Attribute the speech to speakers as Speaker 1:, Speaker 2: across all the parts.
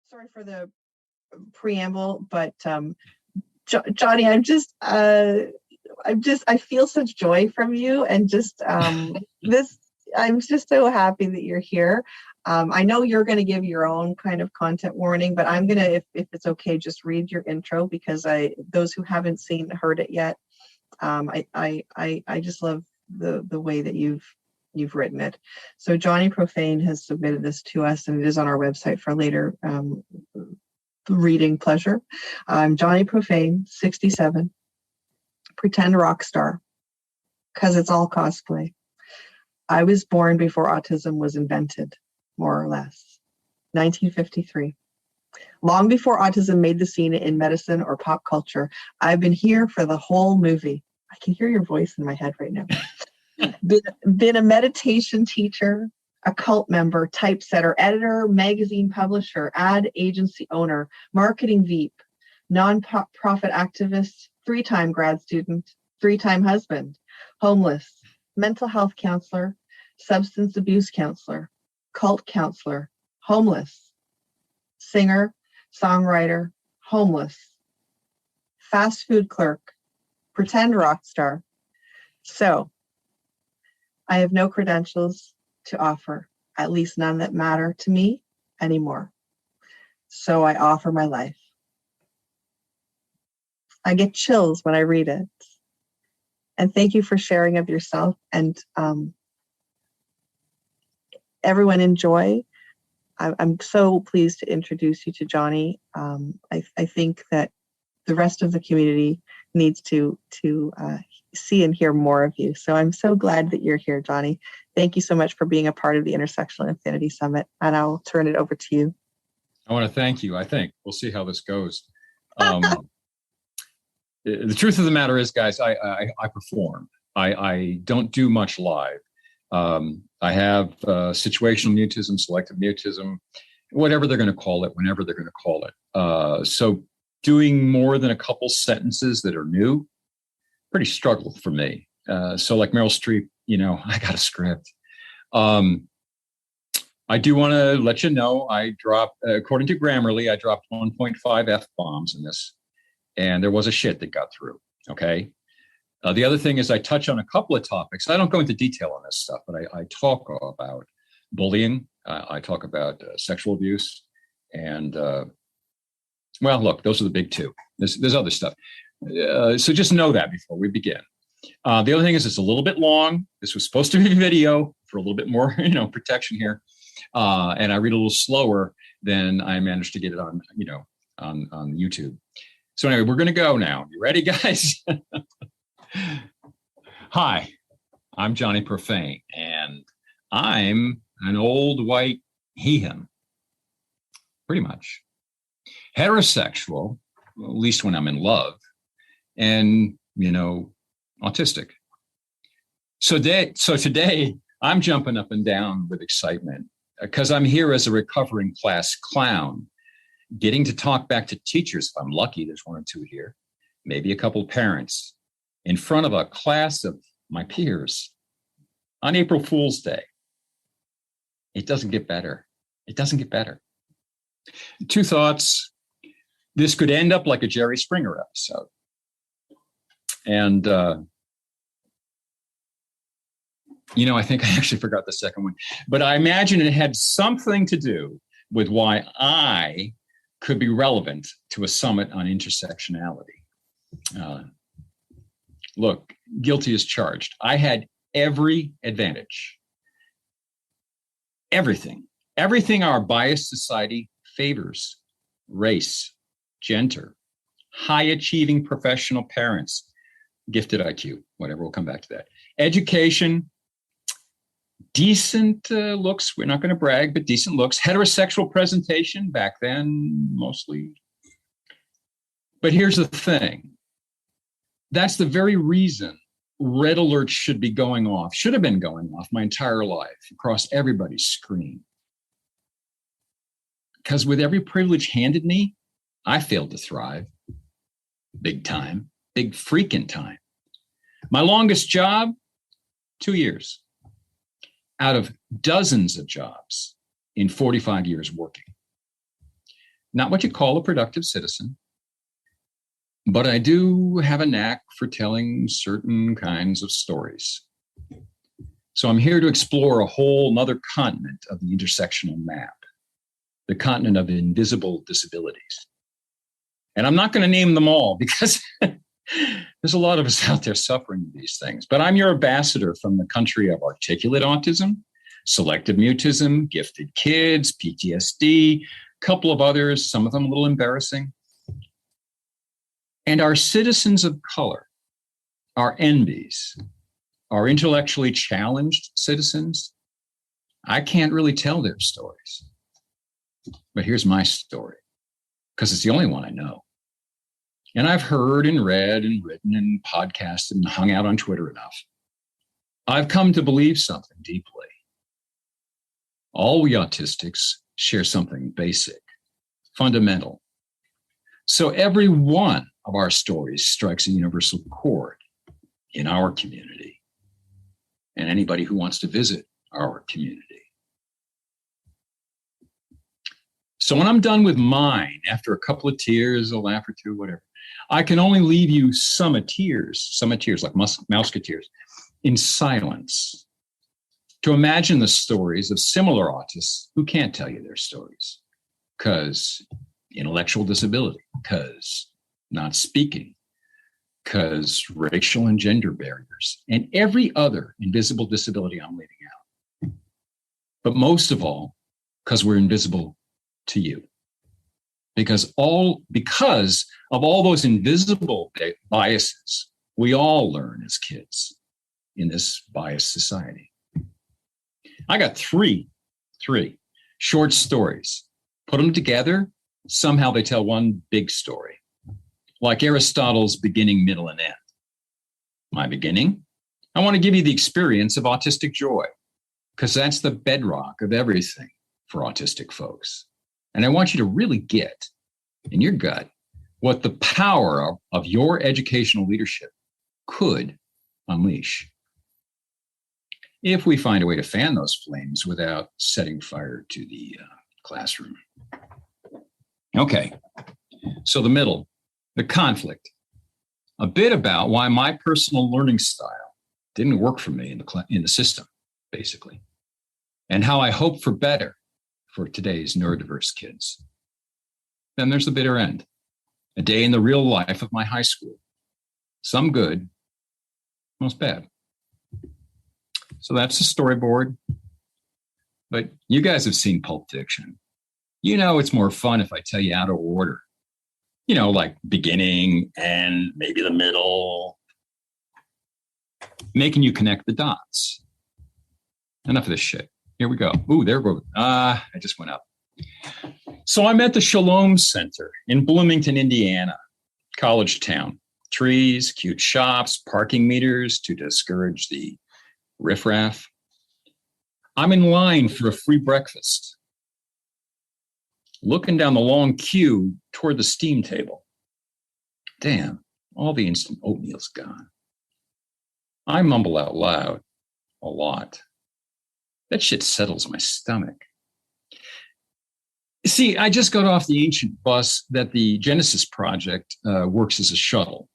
Speaker 1: Sorry for the preamble, but Johnny, I feel such joy from you, and just this. I'm just so happy that you're here. I know you're going to give your own kind of content warning, but I'm going to, if it's okay, just read your intro, because those who haven't heard it yet, I just love the way that you've written it. So Johnny Profane has submitted this to us, and it is on our website for later reading pleasure. Johnny Profane, 67, pretend rock star, because it's all cosplay. I was born before autism was invented, more or less. 1953. Long before autism made the scene in medicine or pop culture, I've been here for the whole movie. I can hear your voice in my head right now. Been a meditation teacher, a cult member, typesetter, editor, magazine publisher, ad agency owner, marketing VP, non-profit activist, 3-time grad student, 3-time husband, homeless, mental health counselor, substance abuse counselor, cult counselor, homeless, singer, songwriter, homeless, fast food clerk, pretend rock star. So I have no credentials to offer, at least none that matter to me anymore. So I offer my life. I get chills when I read it. And thank you for sharing of yourself. And everyone enjoy. I'm so pleased to introduce you to Johnny. I think that the rest of the community needs to see and hear more of you. So I'm so glad that you're here, Johnny. Thank you so much for being a part of the Intersectional Inifinity Summit. And I'll turn it over to you.
Speaker 2: I want to thank you. I think we'll see how this goes. The truth of the matter is, guys, I perform. I don't do much live. I have situational mutism, selective mutism, whatever they're going to call it, whenever they're going to call it. So doing more than a couple sentences that are new, pretty struggle for me. So like Meryl Streep, I got a script. I do want to let you know, I dropped, according to Grammarly, I dropped 1.5 F-bombs in this, and there was a shit that got through, okay? The other thing is I touch on a couple of topics. I don't go into detail on this stuff, but I talk about bullying. I talk about sexual abuse. And, well, look, those are the big two. There's other stuff. So just know that before we begin. The other thing is it's a little bit long. This was supposed to be video for a little bit more, protection here. And I read a little slower than I managed to get it on, on YouTube. So anyway, we're going to go now. You ready, guys? Hi, I'm Johnny Profane, and I'm an old white he-him, pretty much. Heterosexual, at least when I'm in love, and, autistic. So today, I'm jumping up and down with excitement because I'm here as a recovering class clown, getting to talk back to teachers, if I'm lucky, there's one or two here, maybe a couple of parents, in front of a class of my peers on April Fool's Day. It doesn't get better. It doesn't get better. Two thoughts. This could end up like a Jerry Springer episode. And, I think I actually forgot the second one, but I imagine it had something to do with why I could be relevant to a summit on intersectionality. Look, guilty as charged. I had every advantage. Everything our biased society favors: race, gender, high-achieving professional parents, gifted IQ, whatever, we'll come back to that. Education, decent looks, we're not going to brag, but decent looks. Heterosexual presentation, back then, mostly. But here's the thing. That's the very reason red alerts should be going off, should have been going off my entire life across everybody's screen. Because with every privilege handed me, I failed to thrive. Big time, big freaking time. My longest job, 2 years out of dozens of jobs in 45 years working. Not what you call a productive citizen, but I do have a knack for telling certain kinds of stories. So I'm here to explore a whole nother continent of the intersectional map, the continent of invisible disabilities. And I'm not going to name them all because there's a lot of us out there suffering with these things. But I'm your ambassador from the country of articulate autism, selective mutism, gifted kids, PTSD, a couple of others, some of them a little embarrassing. And our citizens of color, our envies, our intellectually challenged citizens, I can't really tell their stories. But here's my story, because it's the only one I know. And I've heard and read and written and podcasted and hung out on Twitter enough. I've come to believe something deeply. All we autistics share something basic, fundamental. So every one of our stories strikes a universal chord in our community and anybody who wants to visit our community. So when I'm done with mine, after a couple of tears, a laugh or two, whatever, I can only leave you tears, like mouseketeers, in silence, to imagine the stories of similar autists who can't tell you their stories because intellectual disability, because not speaking, because racial and gender barriers, and every other invisible disability I'm leaving out. But most of all, because we're invisible to you. Because of all those invisible biases we all learn as kids in this biased society. I got three short stories. Put them together, somehow they tell one big story. Like Aristotle's beginning, middle, and end. My beginning, I want to give you the experience of autistic joy, because that's the bedrock of everything for autistic folks. And I want you to really get in your gut what the power of your educational leadership could unleash, if we find a way to fan those flames without setting fire to the classroom. Okay, so the middle, the conflict, a bit about why my personal learning style didn't work for me in the system, basically, and how I hope for better for today's neurodiverse kids. Then there's the bitter end, a day in the real life of my high school. Some good, most bad. So that's the storyboard. But you guys have seen Pulp Fiction. You know it's more fun if I tell you out of order. You know, like beginning and maybe the middle, making you connect the dots. Enough of this shit. Here we go. Ooh, there we go. I just went up. So I'm at the Shalom Center in Bloomington, Indiana, college town. Trees, cute shops, parking meters to discourage the riffraff. I'm in line for a free breakfast, looking down the long queue toward the steam table. Damn, all the instant oatmeal's gone. I mumble out loud a lot. That shit settles my stomach. See, I just got off the ancient bus that the Genesis Project works as a shuttle.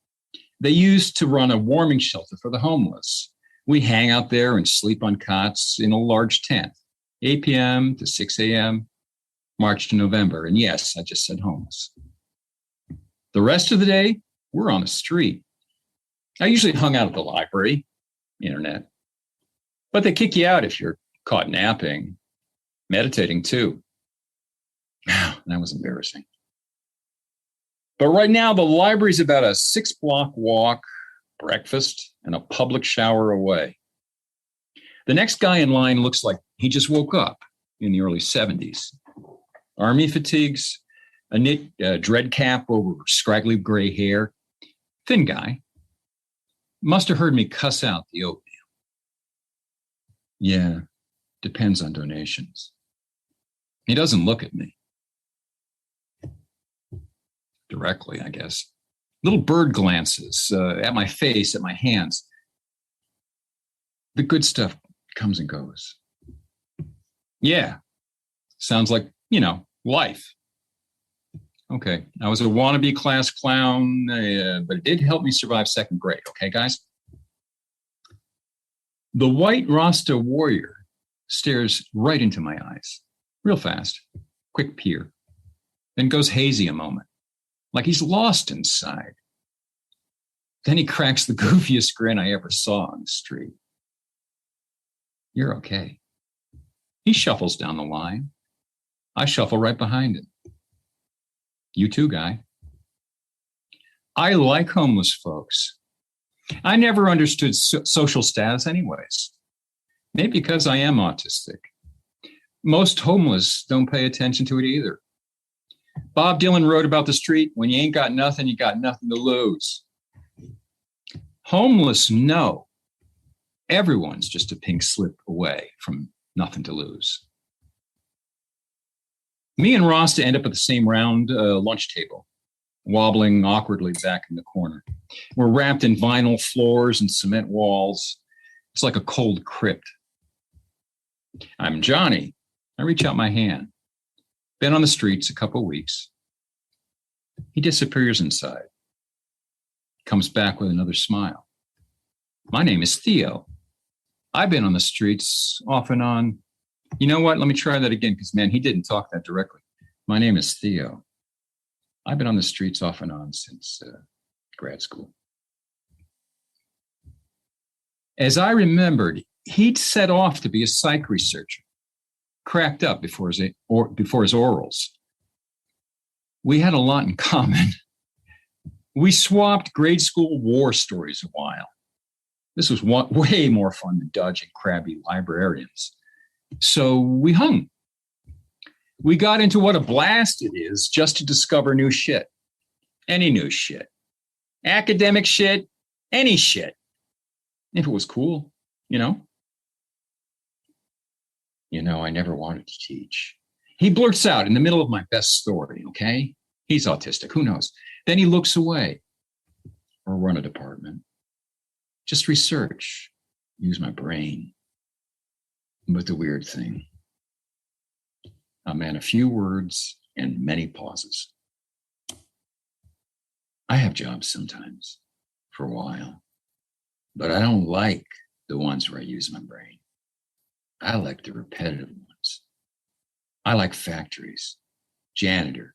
Speaker 2: They used to run a warming shelter for the homeless. We hang out there and sleep on cots in a large tent, 8 p.m. to 6 a.m., March to November. And yes, I just said homeless. The rest of the day, we're on the street. I usually hung out at the library, internet. But they kick you out if you're caught napping, meditating too. That was embarrassing. But right now, the library's about a 6-block walk, breakfast, and a public shower away. The next guy in line looks like he just woke up in the early 70s. Army fatigues, a knit dread cap over scraggly gray hair. Thin guy. Must have heard me cuss out the oatmeal. Yeah, depends on donations. He doesn't look at me. Directly, I guess. Little bird glances at my face, at my hands. The good stuff comes and goes. Yeah, sounds like, life. Okay. I was a wannabe class clown, but it did help me survive second grade. Okay, guys? The white Rasta warrior stares right into my eyes, real fast, quick peer, then goes hazy a moment, like he's lost inside. Then he cracks the goofiest grin I ever saw on the street. You're okay. He shuffles down the line. I shuffle right behind him. You too, guy. I like homeless folks. I never understood social status anyways. Maybe because I am autistic. Most homeless don't pay attention to it either. Bob Dylan wrote about the street, when you ain't got nothing, you got nothing to lose. Homeless know everyone's just a pink slip away from nothing to lose. Me and Rasta end up at the same round lunch table, wobbling awkwardly back in the corner. We're wrapped in vinyl floors and cement walls. It's like a cold crypt. I'm Johnny. I reach out my hand. Been on the streets a couple weeks. He disappears inside. Comes back with another smile. My name is Theo. I've been on the streets off and on. You know what? Let me try that again, because, man, he didn't talk that directly. My name is Theo. I've been on the streets off and on since grad school. As I remembered, he'd set off to be a psych researcher, cracked up before his orals. We had a lot in common. We swapped grade school war stories a while. This was way more fun than dodging crabby librarians. So we hung. We got into what a blast it is just to discover new shit. Any new shit. Academic shit, any shit. If it was cool, you know. I never wanted to teach. He blurts out in the middle of my best story, okay? He's autistic, who knows? Then he looks away. Or run a department. Just research. Use my brain. But the weird thing, a man of few words and many pauses. I have jobs sometimes, for a while, but I don't like the ones where I use my brain. I like the repetitive ones. I like factories, janitor.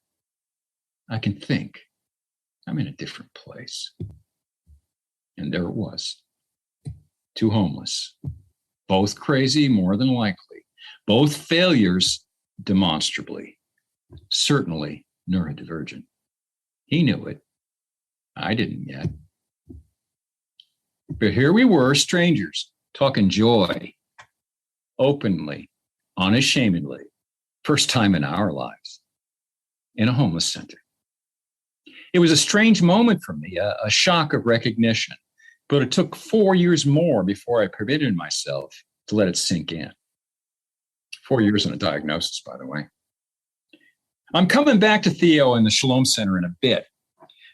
Speaker 2: I can think. I'm in a different place. And there it was. Two homeless. Both crazy, more than likely. Both failures, demonstrably. Certainly neurodivergent. He knew it. I didn't yet. But here we were, strangers, talking joy, openly, unashamedly, first time in our lives, in a homeless center. It was a strange moment for me, a shock of recognition. But it took 4 years more before I permitted myself to let it sink in. 4 years in a diagnosis, by the way. I'm coming back to Theo in the Shalom Center in a bit.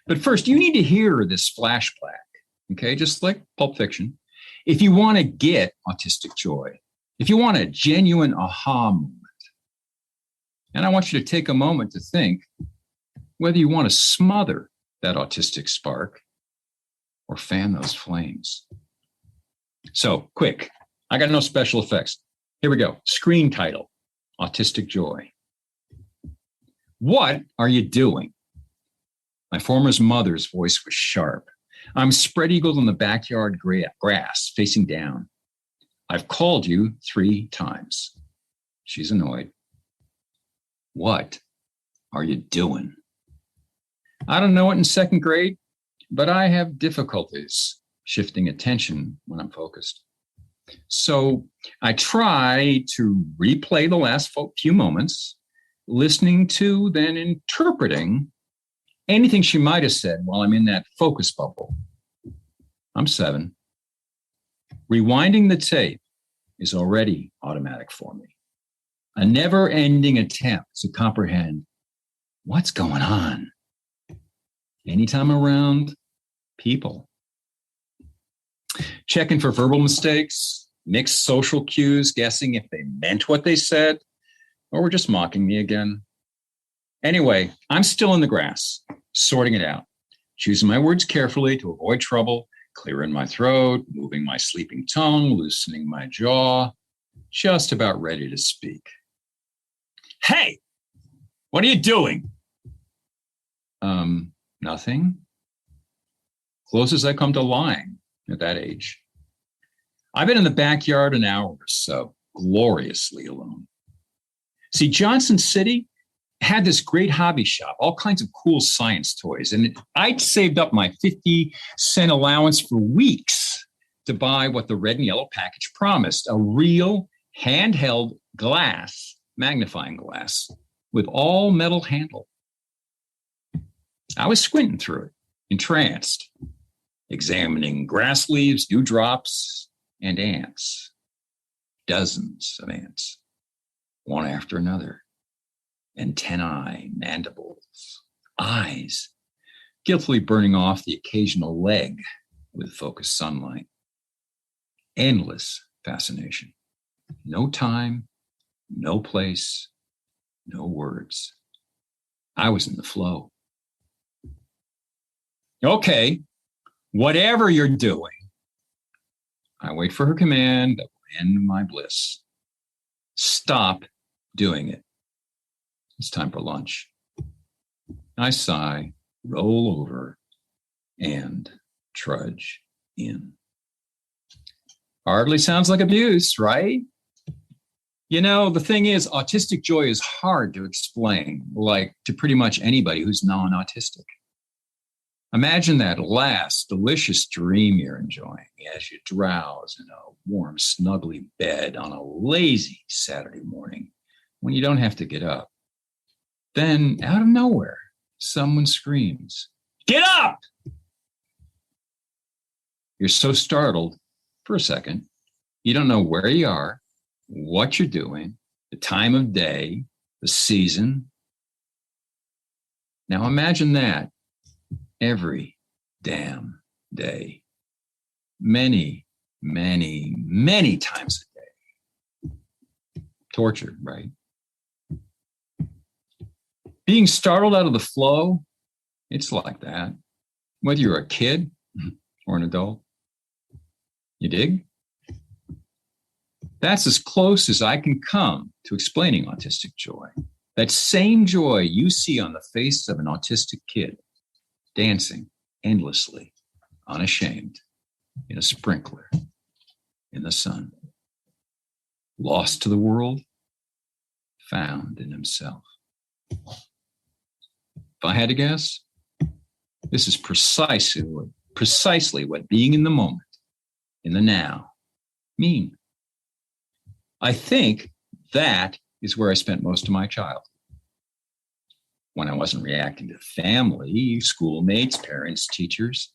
Speaker 2: But first, you need to hear this flashback, okay? Just like Pulp Fiction. If you want to get autistic joy, if you want a genuine aha moment, and I want you to take a moment to think whether you want to smother that autistic spark or fan those flames. So, quick. I got no special effects. Here we go. Screen title, Autistic Joy. What are you doing? My former mother's voice was sharp. I'm spread-eagled in the backyard grass, facing down. I've called you 3 times. She's annoyed. What are you doing? I don't know it in second grade, but I have difficulties shifting attention when I'm focused. So I try to replay the last few moments, listening to, then interpreting anything she might have said while I'm in that focus bubble. I'm 7. Rewinding the tape is already automatic for me. A never-ending attempt to comprehend what's going on. Anytime around people. Checking for verbal mistakes, mixed social cues, guessing if they meant what they said, or were just mocking me again. Anyway, I'm still in the grass, sorting it out, choosing my words carefully to avoid trouble, clearing my throat, moving my sleeping tongue, loosening my jaw, just about ready to speak. Hey, what are you doing? Nothing. Close as I come to lying at that age. I've been in the backyard an hour or so, gloriously alone. See, Johnson City had this great hobby shop, all kinds of cool science toys. And I'd saved up my 50-cent allowance for weeks to buy what the red and yellow package promised, a real handheld glass, magnifying glass, with all metal handle. I was squinting through it, entranced, examining grass leaves, dewdrops, and ants. Dozens of ants, one after another. Antennae, mandibles, eyes, guiltily burning off the occasional leg with focused sunlight. Endless fascination. No time, no place, no words. I was in the flow. Okay, whatever you're doing. I wait for her command that will end my bliss. Stop doing it. It's time for lunch. I sigh, roll over, and trudge in. Hardly sounds like abuse, right? You know, the thing is, autistic joy is hard to explain, like to pretty much anybody who's non-autistic. Imagine that last delicious dream you're enjoying as you drowse in a warm, snuggly bed on a lazy Saturday morning when you don't have to get up. Then, out of nowhere, someone screams, "Get up!" You're so startled for a second, you don't know where you are, what you're doing, the time of day, the season. Now imagine that every damn day, many, many, many times a day. Torture, right? Being startled out of the flow, it's like that, whether you're a kid or an adult. You dig? That's as close as I can come to explaining autistic joy. That same joy you see on the face of an autistic kid, dancing endlessly, unashamed, in a sprinkler, in the sun. Lost to the world, found in himself. If I had to guess, this is precisely what being in the moment, in the now, mean. I think that is where I spent most of my childhood. When I wasn't reacting to family, schoolmates, parents, teachers,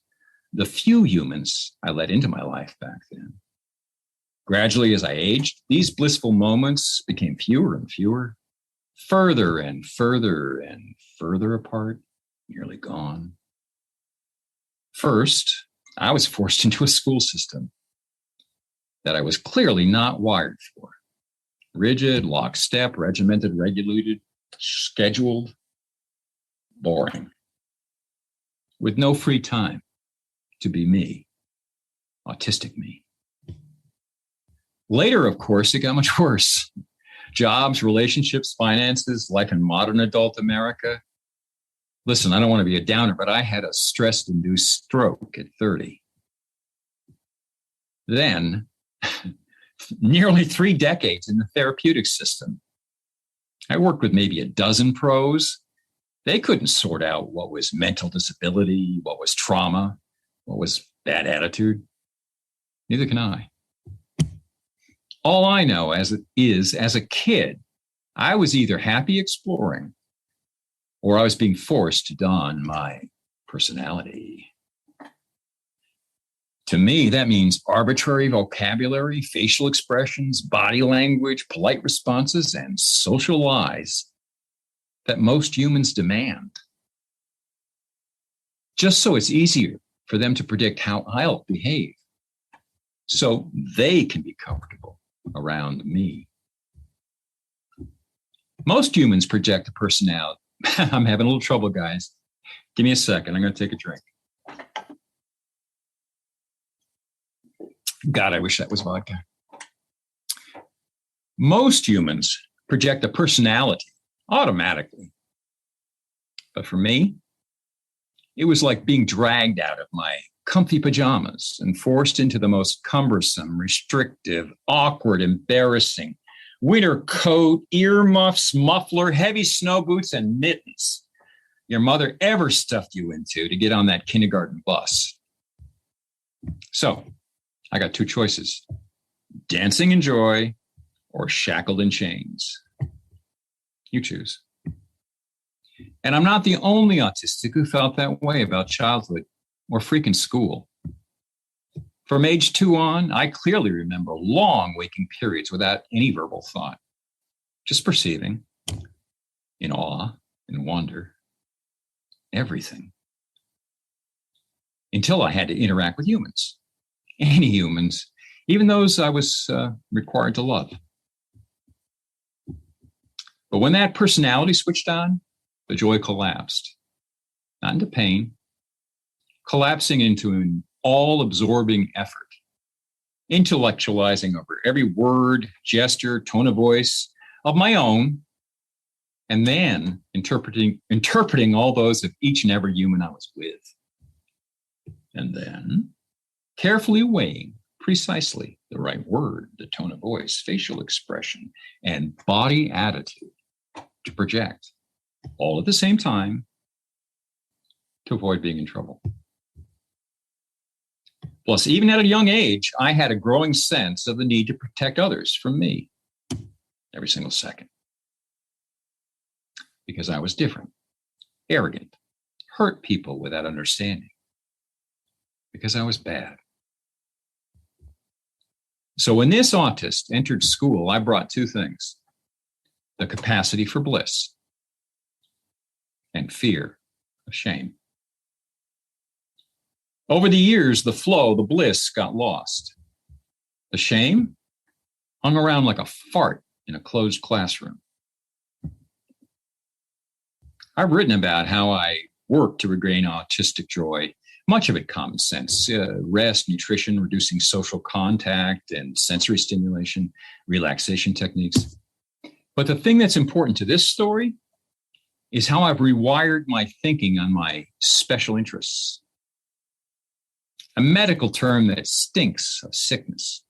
Speaker 2: the few humans I let into my life back then. Gradually, as I aged, these blissful moments became fewer and fewer, further and further and further apart, nearly gone. First, I was forced into a school system that I was clearly not wired for. Rigid, lockstep, regimented, regulated, scheduled, boring. With no free time to be me, autistic me. Later, of course, it got much worse. Jobs, relationships, finances, life in modern adult America. Listen, I don't want to be a downer, but I had a stress-induced stroke at 30. Then, nearly 3 decades in the therapeutic system. I worked with maybe a dozen pros. They couldn't sort out what was mental disability, what was trauma, what was bad attitude. Neither can I. All I know as a kid, I was either happy exploring or I was being forced to don my personality. To me, that means arbitrary vocabulary, facial expressions, body language, polite responses, and social lies that most humans demand. Just so it's easier for them to predict how I'll behave, so they can be comfortable around me. Most humans project a I'm having a little trouble, guys. Give me a second. I'm going to take a drink. God, I wish that was vodka. Most humans project a personality automatically. But for me, it was like being dragged out of my comfy pajamas and forced into the most cumbersome, restrictive, awkward, embarrassing winter coat, earmuffs, muffler, heavy snow boots, and mittens your mother ever stuffed you into to get on that kindergarten bus. So I got two choices: dancing in joy or shackled in chains. You choose. And I'm not the only autistic who felt that way about childhood or freaking school. From age 2 on, I clearly remember long waking periods without any verbal thought, just perceiving, in awe and wonder, everything. Until I had to interact with humans, any humans, even those I was required to love. But when that personality switched on, the joy collapsed, not into pain, collapsing into an all-absorbing effort, intellectualizing over every word, gesture, tone of voice of my own, and then interpreting all those of each and every human I was with. And then carefully weighing precisely the right word, the tone of voice, facial expression, and body attitude to project, all at the same time, to avoid being in trouble. Plus, even at a young age, I had a growing sense of the need to protect others from me every single second. Because I was different, arrogant, hurt people without understanding. Because I was bad. So when this autist entered school, I brought two things: the capacity for bliss and fear of shame. Over the years, the flow, the bliss got lost. The shame hung around like a fart in a closed classroom. I've written about how I work to regain autistic joy, much of it common sense: rest, nutrition, reducing social contact, and sensory stimulation, relaxation techniques. But the thing that's important to this story is how I've rewired my thinking on my special interests. A medical term that stinks of sickness.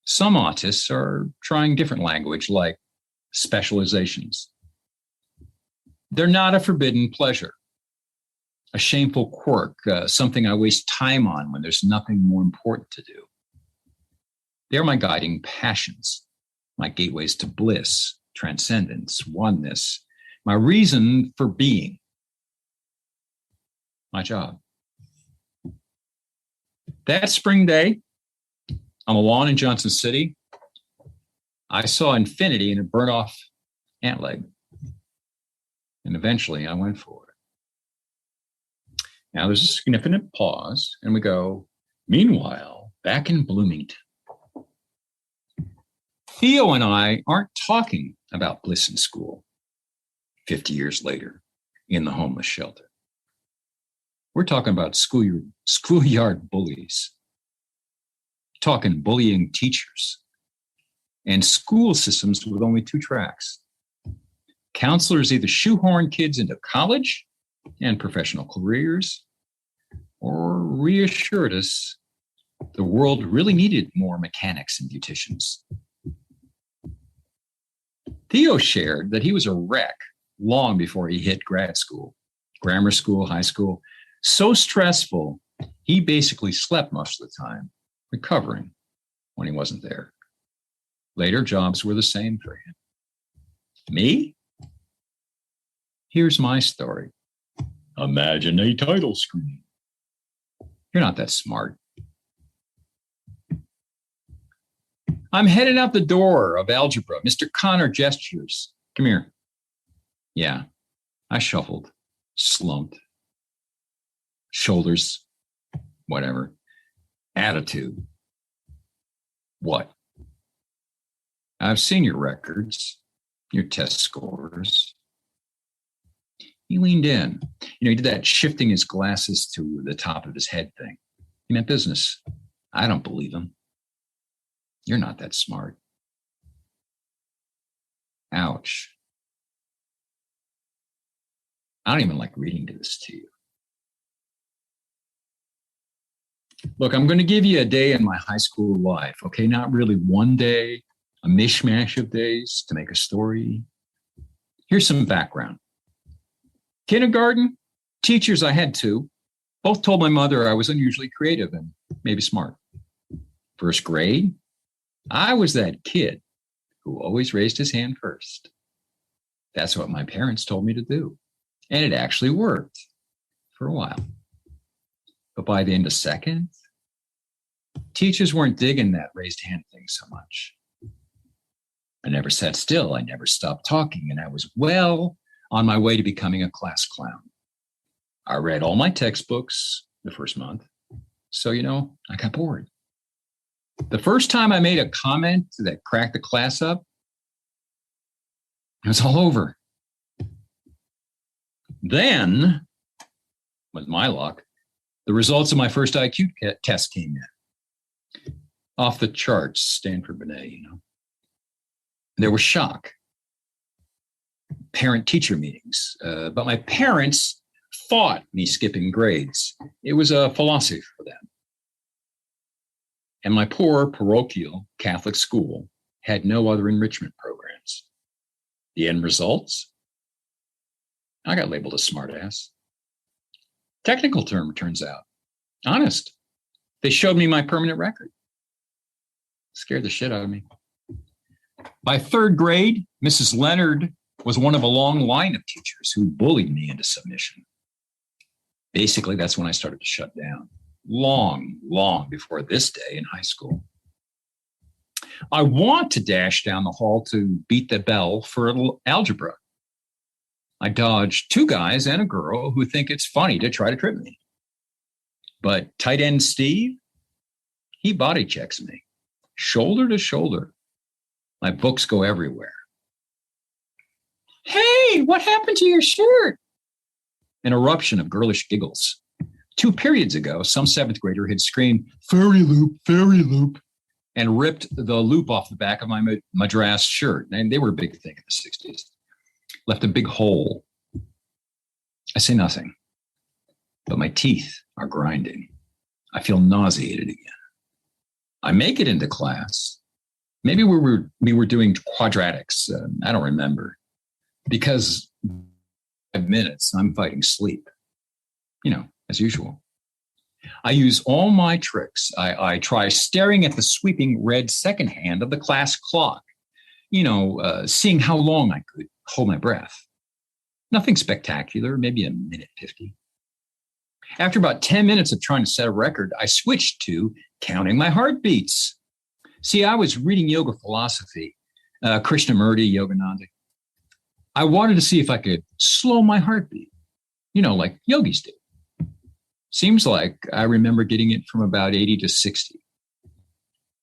Speaker 2: Some autists are trying different language, like specializations. They're not a forbidden pleasure, a shameful quirk, something I waste time on when there's nothing more important to do. They're my guiding passions, my gateways to bliss, transcendence, oneness, my reason for being, my job. That spring day, on a lawn in Johnson City, I saw infinity in a burnt-off ant leg. And eventually I went for it. Now there's a significant pause, and we go, meanwhile, back in Bloomington, Theo and I aren't talking about bliss in school 50 years later in the homeless shelter. We're talking about schoolyard bullies, talking bullying teachers, and school systems with only 2 tracks. Counselors either shoehorn kids into college and professional careers, or reassured us the world really needed more mechanics and beauticians. Theo shared that he was a wreck long before he hit grad school, grammar school, high school. So stressful, he basically slept most of the time, recovering when he wasn't there. Later jobs were the same for him. Me? Here's my story. Imagine a title screen. You're not that smart. I'm headed out the door of algebra. Mr. Connor gestures. Come here. Yeah, I shuffled, slumped. Shoulders, whatever. Attitude. What? I've seen your records, your test scores. He leaned in. He did that shifting his glasses to the top of his head thing. He meant business. I don't believe him. You're not that smart. Ouch. I don't even like reading this to you. Look, I'm going to give you a day in my high school life, okay? Not really one day, a mishmash of days to make a story. Here's some background. Kindergarten, teachers, I had two, both told my mother I was unusually creative and maybe smart. First grade, I was that kid who always raised his hand first. That's what my parents told me to do. And it actually worked for a while. But by the end of second, teachers weren't digging that raised hand thing so much. I never sat still. I never stopped talking. And I was well on my way to becoming a class clown. I read all my textbooks the first month. So, I got bored. The first time I made a comment that cracked the class up, it was all over. Then, with my luck, the results of my first IQ test came in. Off the charts, Stanford Binet, There was shock. Parent-teacher meetings. But my parents fought me skipping grades. It was a philosophy for them. And my poor parochial Catholic school had no other enrichment programs. The end results? I got labeled a smartass. Technical term, turns out. Honest. They showed me my permanent record. Scared the shit out of me. By third grade, Mrs. Leonard was one of a long line of teachers who bullied me into submission. Basically, that's when I started to shut down. Long before this day in high school. I want to dash down the hall to beat the bell for algebra. I dodged two guys and a girl who think it's funny to try to trip me. But tight end Steve, he body checks me, shoulder to shoulder. My books go everywhere. Hey, what happened to your shirt? An eruption of girlish giggles. 2 periods ago, some seventh grader had screamed, fairy loop, and ripped the loop off the back of my madras shirt. And they were a big thing in the 60s. Left a big hole. I say nothing, but my teeth are grinding. I feel nauseated again. I make it into class. Maybe we were doing quadratics. I don't remember. Because 5 minutes, I'm fighting sleep. As usual. I use all my tricks. I try staring at the sweeping red second hand of the class clock, seeing how long I could hold my breath. Nothing spectacular, maybe a minute 50. After about 10 minutes of trying to set a record, I switched to counting my heartbeats. See, I was reading yoga philosophy, Krishnamurti, Yogananda. I wanted to see if I could slow my heartbeat, like yogis do. Seems like I remember getting it from about 80 to 60.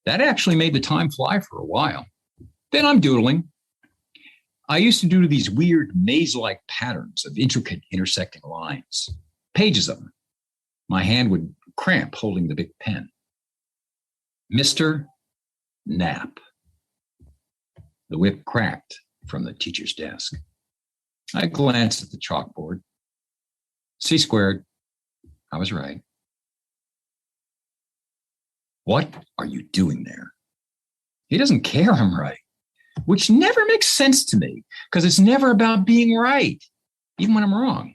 Speaker 2: That actually made the time fly for a while. Then I'm doodling. I used to do these weird maze-like patterns of intricate intersecting lines, pages of them. My hand would cramp holding the big pen. Mr. Nap. The whip cracked from the teacher's desk. I glanced at the chalkboard. C squared. I was right. What are you doing there? He doesn't care I'm right, which never makes sense to me because it's never about being right, even when I'm wrong.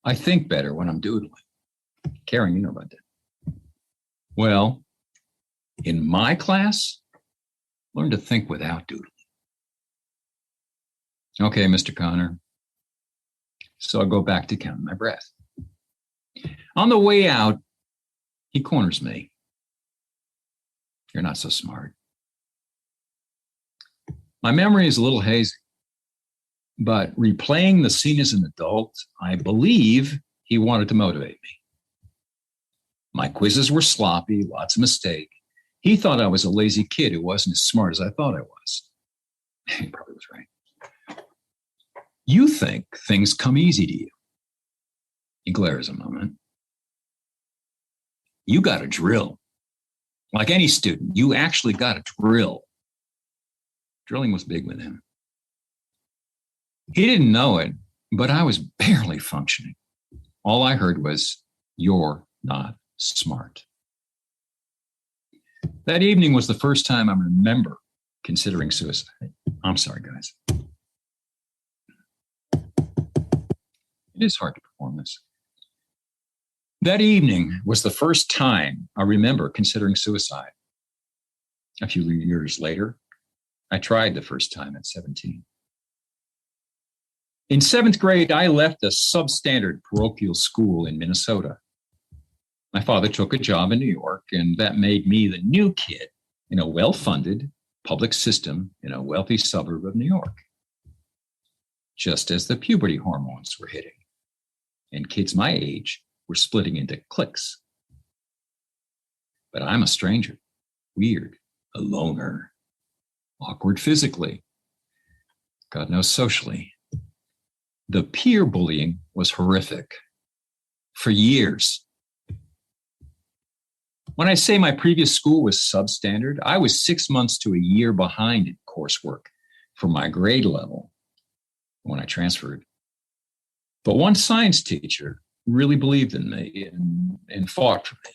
Speaker 2: I think better when I'm doodling. Karen, you know about that. Well, in my class, learn to think without doodling. Okay, Mr. Connor. So I'll go back to counting my breath. On the way out, he corners me. You're not so smart. My memory is a little hazy, but replaying the scene as an adult, I believe he wanted to motivate me. My quizzes were sloppy, lots of mistake. He thought I was a lazy kid who wasn't as smart as I thought I was. He probably was right. You think things come easy to you. He glares a moment. You got to drill. Like any student, you actually got to drill. Drilling was big with him. He didn't know it, but I was barely functioning. All I heard was, "You're not smart." That evening was the first time I remember considering suicide. I'm sorry, guys. It is hard to perform this. That evening was the first time I remember considering suicide. A few years later, I tried the first time at 17. In 7th grade, I left a substandard parochial school in Minnesota. My father took a job in New York, and that made me the new kid in a well-funded public system in a wealthy suburb of New York. Just as the puberty hormones were hitting, and kids my age were splitting into cliques. But I'm a stranger, weird, a loner, awkward physically, God knows socially. The peer bullying was horrific for years. When I say my previous school was substandard, I was 6 months to a year behind in coursework for my grade level when I transferred. But one science teacher really believed in me and fought for me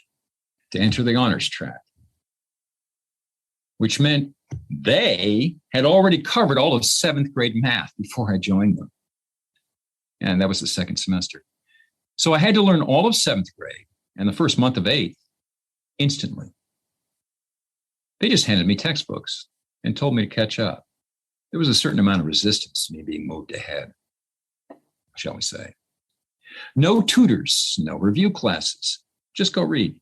Speaker 2: to enter the honors track, which meant they had already covered all of 7th grade math before I joined them. And that was the second semester. So I had to learn all of 7th grade and the first month of 8th instantly. They just handed me textbooks and told me to catch up. There was a certain amount of resistance to me being moved ahead, shall we say. No tutors, no review classes. Just go read.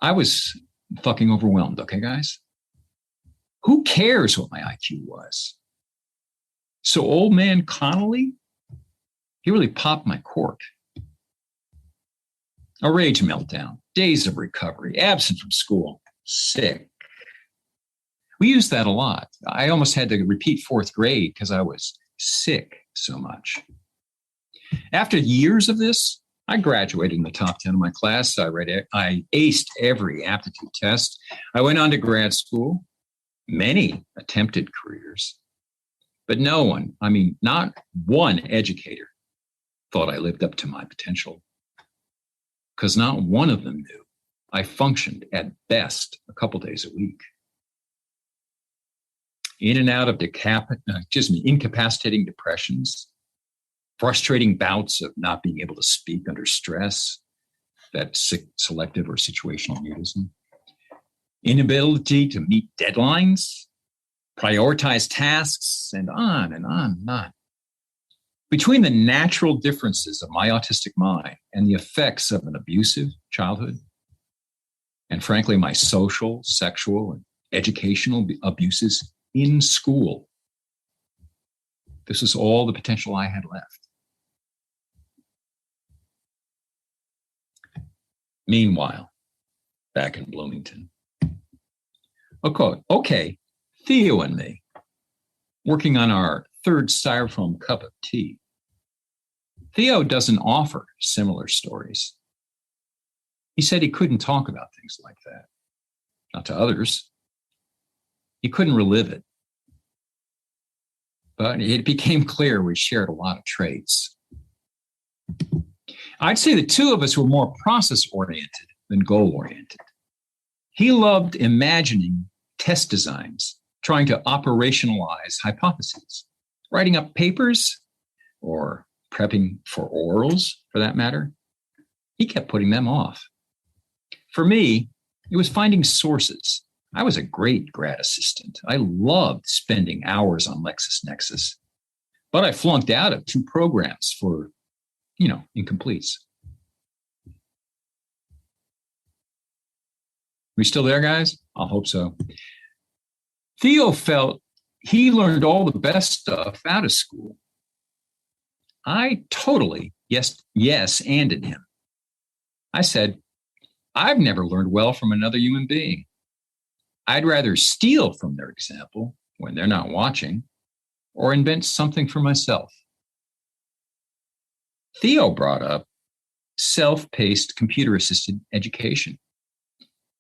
Speaker 2: I was fucking overwhelmed, okay, guys? Who cares what my IQ was? So old man Connolly, he really popped my cork. A rage meltdown, days of recovery, absent from school, sick. We used that a lot. I almost had to repeat 4th grade because I was sick so much. After years of this, I graduated in the top 10 of my class. I aced every aptitude test. I went on to grad school, many attempted careers, but no one, not one educator thought I lived up to my potential, because not one of them knew I functioned at best a couple days a week. In and out of incapacitating depressions, frustrating bouts of not being able to speak under stress, that selective or situational mutism, inability to meet deadlines, prioritize tasks, and on and on and on. Between the natural differences of my autistic mind and the effects of an abusive childhood, and frankly, my social, sexual, and educational abuses in school, this is all the potential I had left. Meanwhile, back in Bloomington. Okay, Theo and me, working on our 3rd styrofoam cup of tea. Theo doesn't offer similar stories. He said he couldn't talk about things like that, not to others. He couldn't relive it. But it became clear we shared a lot of traits. I'd say the two of us were more process-oriented than goal-oriented. He loved imagining test designs, trying to operationalize hypotheses, writing up papers, or prepping for orals, for that matter. He kept putting them off. For me, it was finding sources. I was a great grad assistant. I loved spending hours on LexisNexis, but I flunked out of 2 programs for, incompletes. We still there, guys? I hope so. Theo felt he learned all the best stuff out of school. I totally yes-anded him. I said, I've never learned well from another human being. I'd rather steal from their example when they're not watching, or invent something for myself. Theo brought up self-paced computer-assisted education.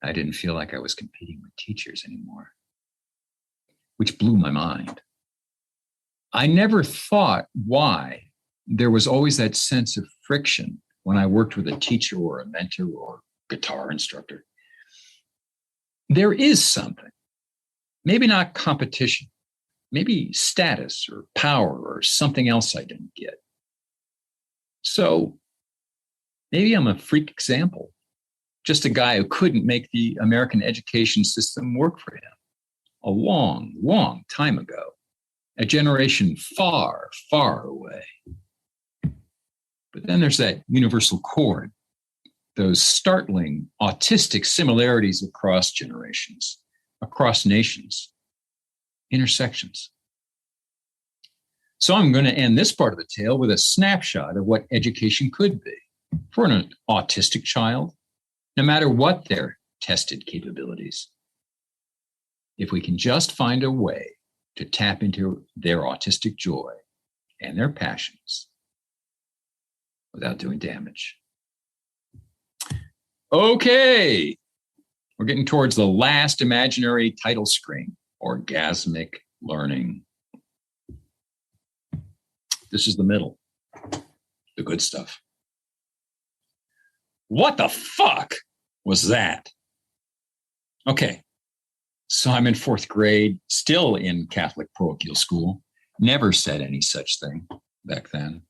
Speaker 2: I didn't feel like I was competing with teachers anymore, which blew my mind. I never thought why there was always that sense of friction when I worked with a teacher or a mentor or guitar instructor. There is something, maybe not competition, maybe status or power or something else I didn't get. So maybe I'm a freak example, just a guy who couldn't make the American education system work for him a long, long time ago, a generation far, far away. But then there's that universal chord, those startling autistic similarities across generations, across nations, intersections. So I'm going to end this part of the tale with a snapshot of what education could be for an autistic child, no matter what their tested capabilities. If we can just find a way to tap into their autistic joy and their passions without doing damage. Okay, we're getting towards the last imaginary title screen, orgasmic learning. This is the middle, the good stuff. What the fuck was that? Okay, so I'm in 4th grade, still in Catholic parochial school. Never said any such thing back then.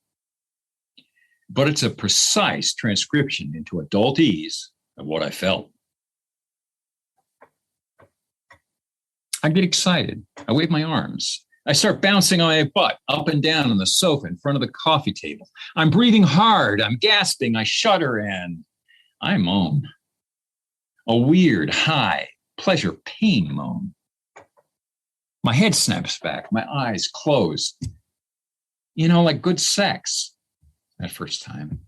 Speaker 2: But it's a precise transcription into adultese of what I felt. I get excited. I wave my arms. I start bouncing on my butt up and down on the sofa in front of the coffee table. I'm breathing hard. I'm gasping. I shudder and I moan. A weird, high, pleasure pain moan. My head snaps back. My eyes close. You know, like good sex that first time.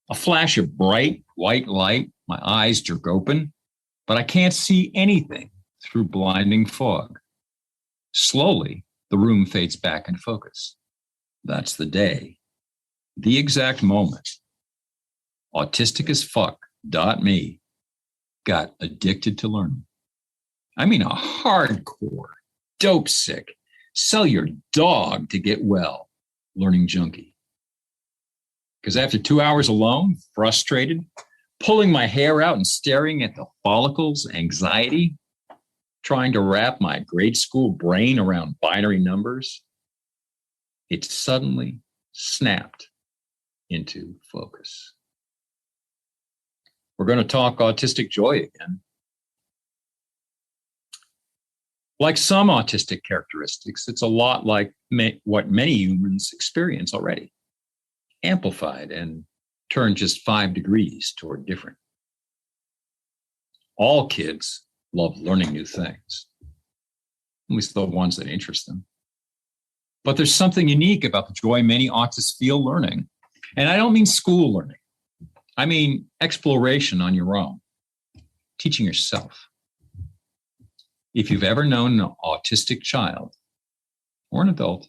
Speaker 2: A flash of bright white light. My eyes jerk open, but I can't see anything through blinding fog. Slowly, the room fades back into focus. That's the day, the exact moment. Autistic as fuck, .me, got addicted to learning. I mean, a hardcore, dope sick, sell your dog to get well learning junkie. Because after 2 hours alone, frustrated, pulling my hair out and staring at the follicles, anxiety, trying to wrap my grade school brain around binary numbers, it suddenly snapped into focus. We're going to talk autistic joy again. Like some autistic characteristics, it's a lot like what many humans experience already, amplified and turned just 5 degrees toward different. All kids love learning new things, at least the ones that interest them. But there's something unique about the joy many autists feel learning. And I don't mean school learning. I mean exploration on your own, teaching yourself. If you've ever known an autistic child or an adult,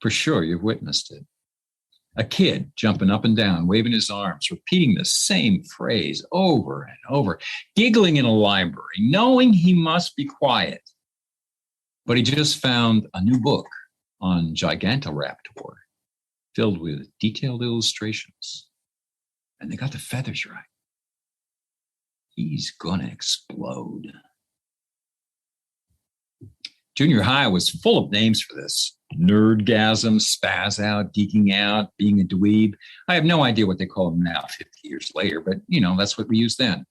Speaker 2: for sure you've witnessed it. A kid jumping up and down, waving his arms, repeating the same phrase over and over, giggling in a library, knowing he must be quiet. But he just found a new book on Gigantoraptor, filled with detailed illustrations. And they got the feathers right. He's gonna explode. Junior high was full of names for this. Nerdgasm, spaz out, geeking out, being a dweeb. I have no idea what they call them now, 50 years later, but that's what we used then.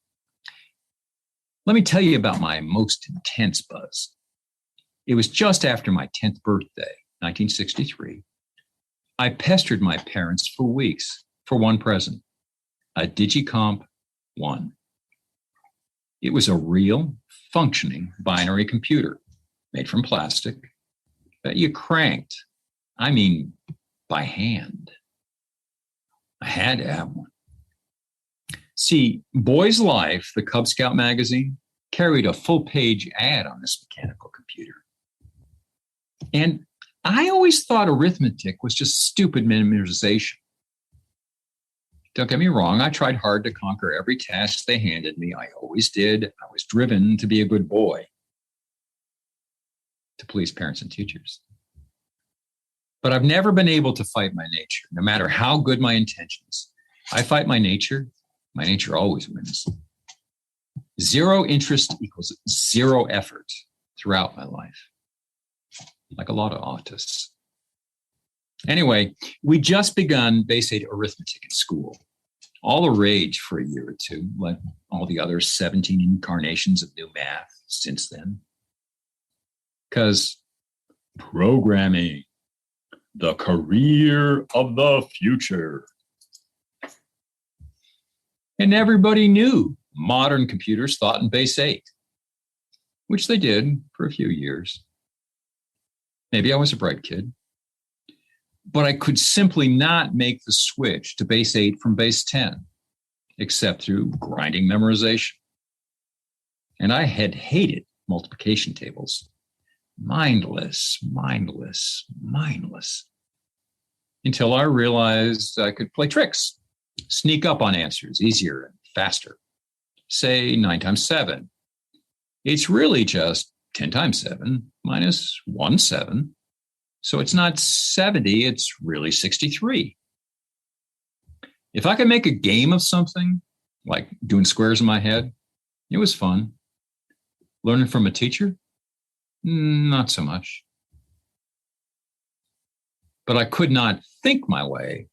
Speaker 2: Let me tell you about my most intense buzz. It was just after my 10th birthday, 1963. I pestered my parents for weeks for one present, a Digicomp 1. It was a real, functioning binary computer made from plastic that you cranked, by hand. I had to have one. See, Boy's Life, the Cub Scout magazine, carried a full-page ad on this mechanical computer. And I always thought arithmetic was just stupid memorization. Don't get me wrong. I tried hard to conquer every task they handed me. I always did. I was driven to be a good boy, to please parents and teachers. But I've never been able to fight my nature, no matter how good my intentions. I fight my nature always wins. Zero interest equals zero effort throughout my life, like a lot of autists. Anyway, we just begun base 8 arithmetic in school. All the rage for a year or two, like all the other 17 incarnations of new math since then. Because programming, the career of the future. And everybody knew modern computers thought in base 8, which they did for a few years. Maybe I was a bright kid, but I could simply not make the switch to base 8 from base 10, except through grinding memorization. And I had hated multiplication tables. Mindless, until I realized I could play tricks, sneak up on answers easier and faster. Say 9 times 7. It's really just 10 times 7 minus 1 7. So it's not 70, it's really 63. If I could make a game of something, like doing squares in my head, it was fun. Learning from a teacher? Not so much. But I could not think my way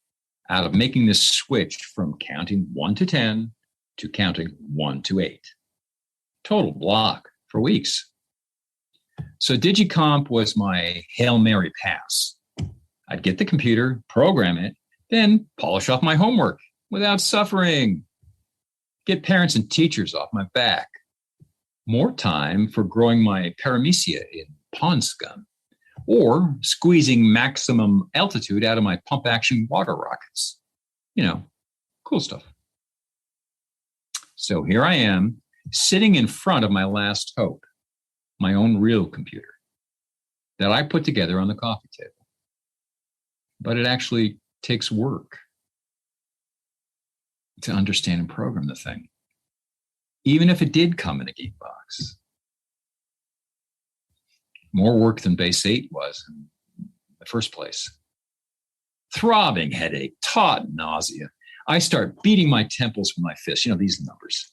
Speaker 2: out of making this switch from counting 1 to 10 to counting 1 to 8. Total block for weeks. So Digicomp was my Hail Mary pass. I'd get the computer, program it, then polish off my homework without suffering. Get parents and teachers off my back. More time for growing my paramecia in pond scum, or squeezing maximum altitude out of my pump action water rockets. Cool stuff. So here I am, sitting in front of my last hope, my own real computer that I put together on the coffee table. But it actually takes work to understand and program the thing, even if it did come in a game box. More work than base 8 was in the first place. Throbbing headache, taut nausea. I start beating my temples with my fists. These numbers.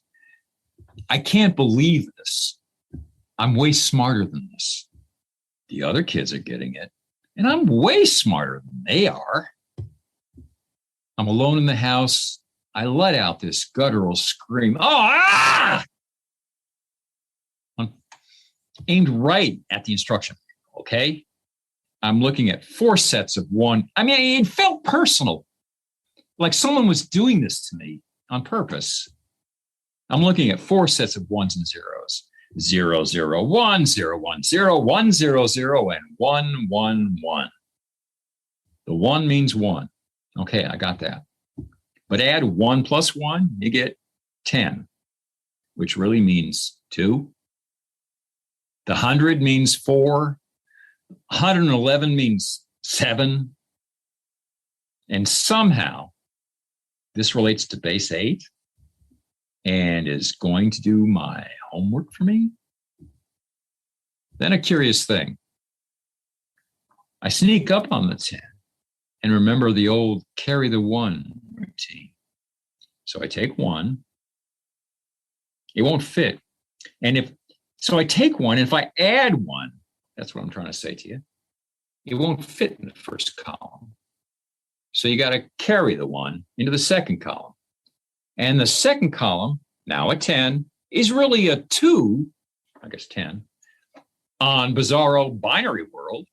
Speaker 2: I can't believe this. I'm way smarter than this. The other kids are getting it, and I'm way smarter than they are. I'm alone in the house. I let out this guttural scream. I'm aimed right at the instruction manual, okay? I'm looking at 4 sets of 1. It felt personal, like someone was doing this to me on purpose. I'm looking at 4 sets of 1s and 0s. 0, 0, 1, 0, 1, 0, 1, 0, 0, and 1, 1, 1. The 1 means 1. Okay, I got that. But add 1 plus 1, you get 10, which really means 2. The 100 means 4. 111 means 7. And somehow this relates to base 8 and is going to do my homework for me. Then a curious thing. I sneak up on the 10 and remember the old carry the 1 routine. So I take 1. It won't fit. So I take 1, and if I add 1, that's what I'm trying to say to you, it won't fit in the first column. So you got to carry the 1 into the second column. And the second column, now a 10, is really a 2, 10, on Bizarro binary world.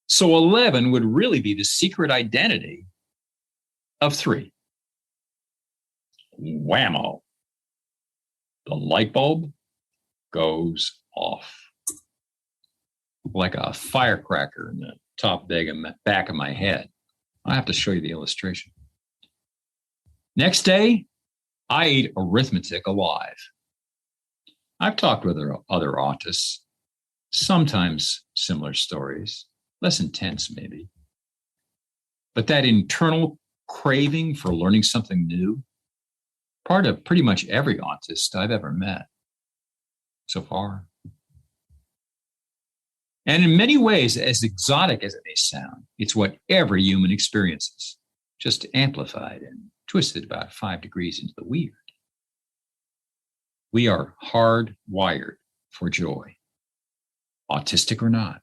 Speaker 2: So 11 would really be the secret identity of 3. Whammo. The light bulb goes off like a firecracker in the back of my head. I have to show you the illustration. Next day, I ate arithmetic alive. I've talked with other autists. sometimes similar stories, less intense maybe. But that internal craving for learning something new, part of pretty much every autist I've ever met so far. And in many ways, as exotic as it may sound, it's what every human experiences, just amplified and twisted about 5 degrees into the weird. We are hardwired for joy, autistic or not.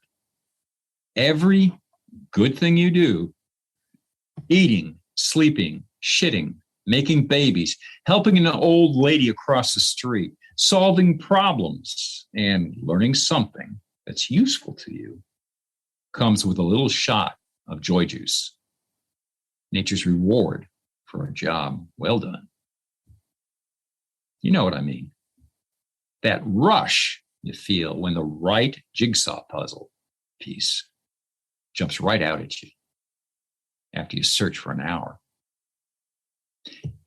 Speaker 2: Every good thing you do, eating, sleeping, shitting, making babies, helping an old lady across the street, solving problems, and learning something that's useful to you, comes with a little shot of joy juice, nature's reward for a job well done. You know what I mean. That rush you feel when the right jigsaw puzzle piece jumps right out at you after you search for an hour.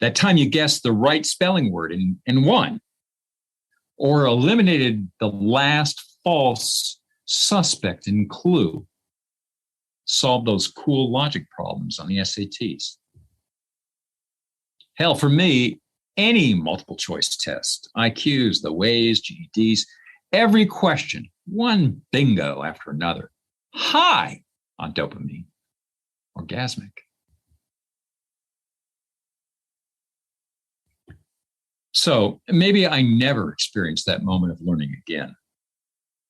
Speaker 2: That time you guessed the right spelling word and won, or eliminated the last false suspect in Clue, solved those cool logic problems on the SATs. Hell, for me, any multiple choice test, IQs, the Ways, GEDs, every question, one bingo after another, high on dopamine, orgasmic. So maybe I never experienced that moment of learning again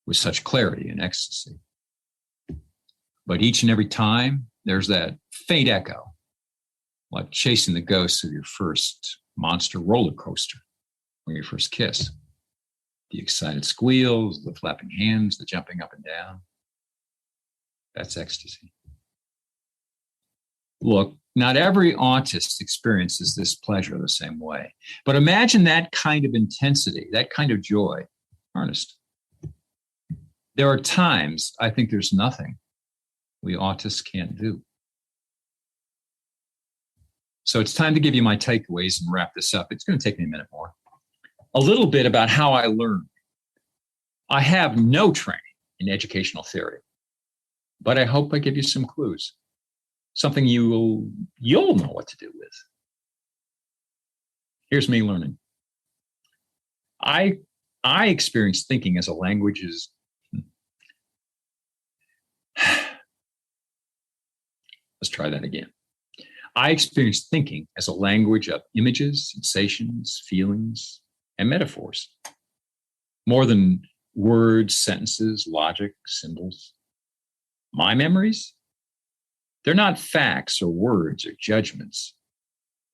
Speaker 2: with such clarity and ecstasy. But each and every time, there's that faint echo, like chasing the ghosts of your first monster roller coaster or your first kiss. The excited squeals, the flapping hands, the jumping up and down. That's ecstasy. Look, not every autist experiences this pleasure the same way. But imagine that kind of intensity, that kind of joy, harnessed. There are times I think there's nothing we autists can't do. So it's time to give you my takeaways and wrap this up. It's going to take me a minute more. A little bit about how I learned. I have no training in educational theory, but I hope I give you some clues. Something you'll know what to do with. Here's me learning. I experience thinking as a language is. Let's try that again. I experience thinking as a language of images, sensations, feelings, and metaphors. More than words, sentences, logic, symbols. My memories? They're not facts or words or judgments.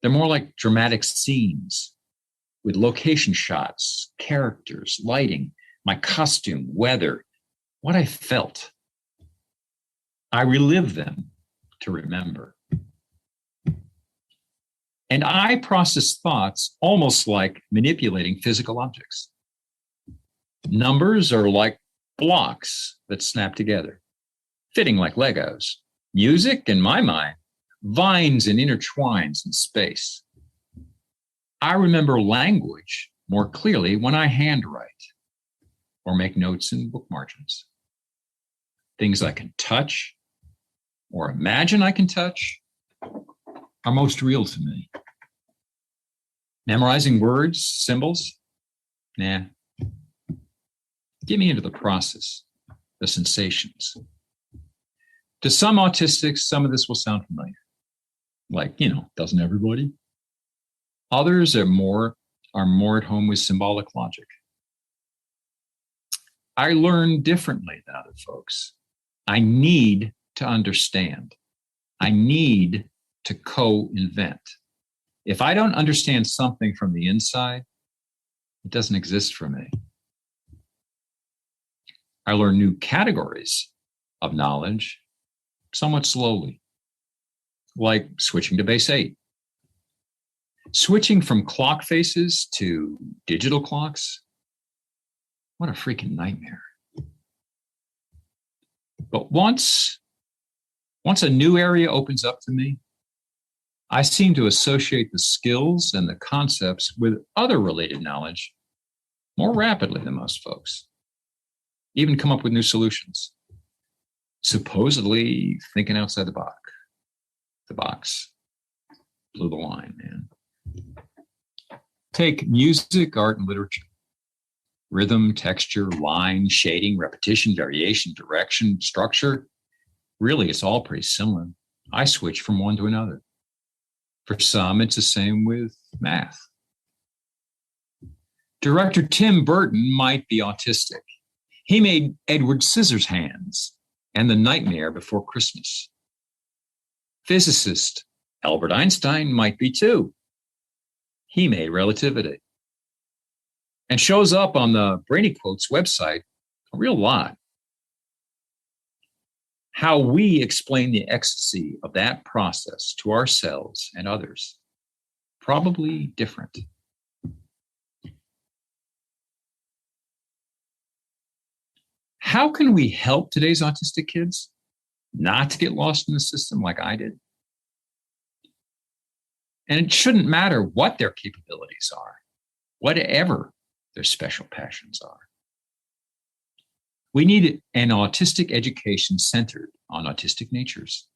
Speaker 2: They're more like dramatic scenes with location shots, characters, lighting, my costume, weather, what I felt. I relive them to remember. And I process thoughts almost like manipulating physical objects. Numbers are like blocks that snap together, fitting like Legos. Music, in my mind, vines and intertwines in space. I remember language more clearly when I handwrite or make notes in book margins. Things I can touch or imagine I can touch are most real to me. Memorizing words, symbols, nah. Get me into the process, the sensations. To some autistics, some of this will sound familiar. Like, doesn't everybody? Others are more at home with symbolic logic. I learn differently than other folks. I need to understand. I need to co-invent. If I don't understand something from the inside, it doesn't exist for me. I learn new categories of knowledge somewhat slowly, like switching to base 8. Switching from clock faces to digital clocks, what a freaking nightmare. But once a new area opens up to me, I seem to associate the skills and the concepts with other related knowledge more rapidly than most folks. even come up with new solutions. Supposedly thinking outside the box. The box blew the line, man. Take music, art, and literature. Rhythm, texture, line, shading, repetition, variation, direction, structure. Really, it's all pretty similar. I switch from one to another. For some, it's the same with math. Director Tim Burton might be autistic. He made Edward Scissorhands and The Nightmare Before Christmas. Physicist Albert Einstein might be too. He made relativity. And shows up on the Brainy Quotes website a real lot. How we explain the ecstasy of that process to ourselves and others, probably different. How can we help today's autistic kids not to get lost in the system like I did? And it shouldn't matter what their capabilities are, whatever their special passions are. We need an autistic education centered on autistic natures.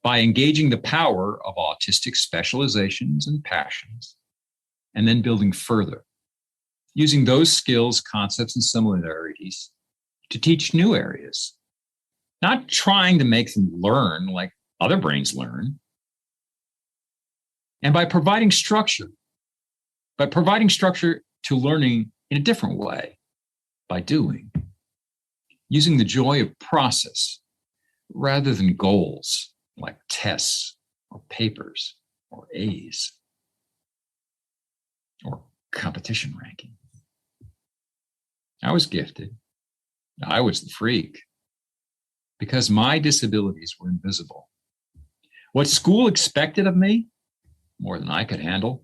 Speaker 2: By engaging the power of autistic specializations and passions, and then building further, using those skills, concepts, and similarities to teach new areas, not trying to make them learn like other brains learn. And by providing structure to learning in a different way, by doing, using the joy of process rather than goals like tests or papers or A's or competition ranking. I was gifted. I was the freak because my disabilities were invisible. What school expected of me, more than I could handle.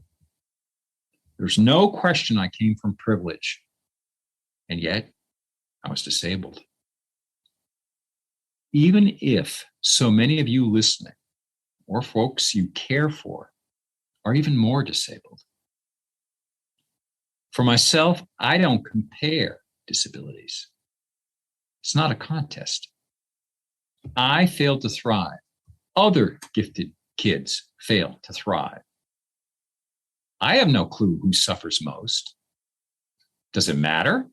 Speaker 2: There's no question I came from privilege, and yet I was disabled. Even if so many of you listening, or folks you care for, are even more disabled. For myself, I don't compare disabilities. It's not a contest. I failed to thrive. Other gifted kids fail to thrive. I have no clue who suffers most. Does it matter?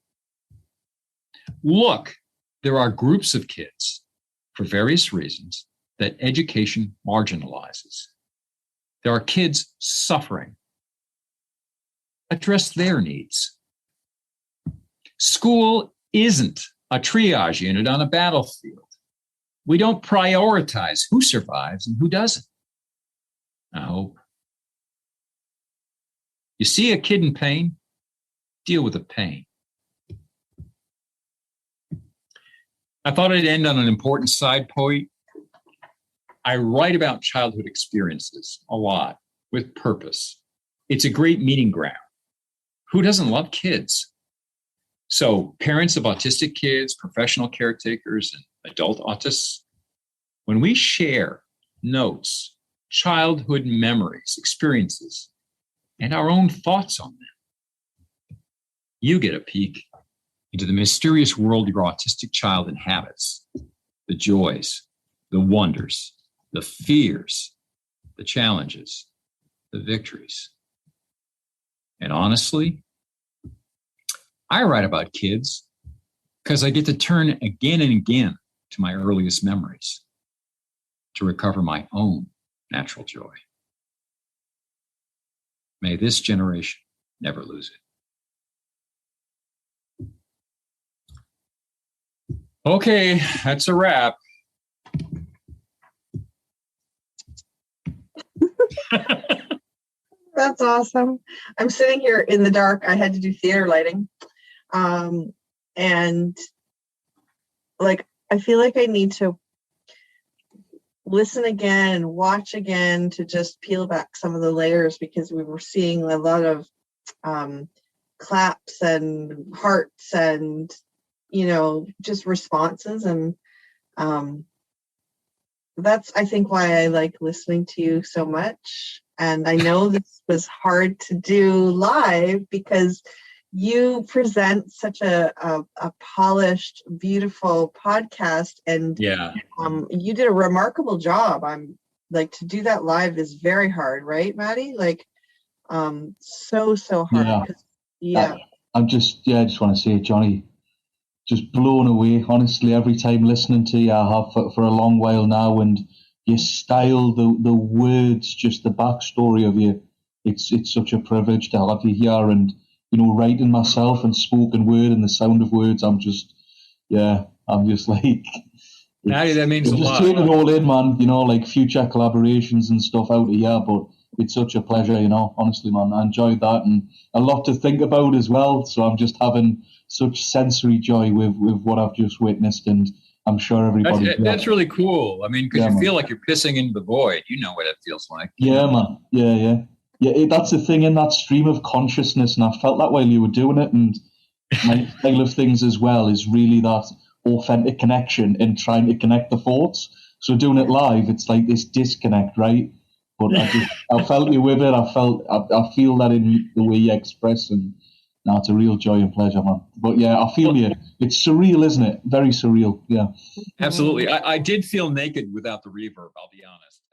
Speaker 2: Look, there are groups of kids, for various reasons, that education marginalizes. There are kids suffering. Address their needs. School isn't a triage unit on a battlefield. We don't prioritize who survives and who doesn't. I hope. You see a kid in pain, deal with the pain. I thought I'd end on an important side point. I write about childhood experiences a lot with purpose. It's a great meeting ground. Who doesn't love kids? So parents of autistic kids, professional caretakers, and adult autists, when we share notes, childhood memories, experiences, and our own thoughts on them, you get a peek into the mysterious world your autistic child inhabits, the joys, the wonders, the fears, the challenges, the victories. And honestly, I write about kids because I get to turn again and again to my earliest memories to recover my own natural joy. May this generation never lose it. Okay, that's a wrap.
Speaker 1: That's awesome. I'm sitting here in the dark. I had to do theater lighting. And like, I feel like I need to listen again, watch again to just peel back some of the layers, because we were seeing a lot of claps and hearts and, just responses. And that's, I think, why I like listening to you so much. And I know this was hard to do live because you present such a polished, beautiful podcast, and
Speaker 2: Yeah.
Speaker 1: You did a remarkable job. I'm like, to do that live is very hard, right, Maddie? Like, so hard.
Speaker 3: Yeah. I just want to say, Johnny, just blown away, honestly, every time listening to you. I have for a long while now, and your style, the words, just the backstory of you, it's such a privilege to have you here. And, you know, writing myself and spoken word and the sound of words, I'm just like...
Speaker 2: Maddie, that means a lot.
Speaker 3: Just take it all in, man, you know, like future collaborations and stuff out of here, but it's such a pleasure, you know, honestly, man. I enjoyed that, and a lot to think about as well, so I'm just having such sensory joy with what I've just witnessed, and I'm sure everybody...
Speaker 2: That's really cool. I mean, because you feel like you're pissing into the void. You know what it feels like.
Speaker 3: Yeah, man. Yeah, that's the thing, in that stream of consciousness, and I felt that while you were doing it, and my style of things as well is really that authentic connection and trying to connect the thoughts. So doing it live, it's like this disconnect, right? But I felt you with it. I feel that in the way you express, and now it's a real joy and pleasure, man. But yeah, I feel you. It's surreal, isn't it? Very surreal. Yeah.
Speaker 2: Absolutely. I did feel naked without the reverb, I'll be honest.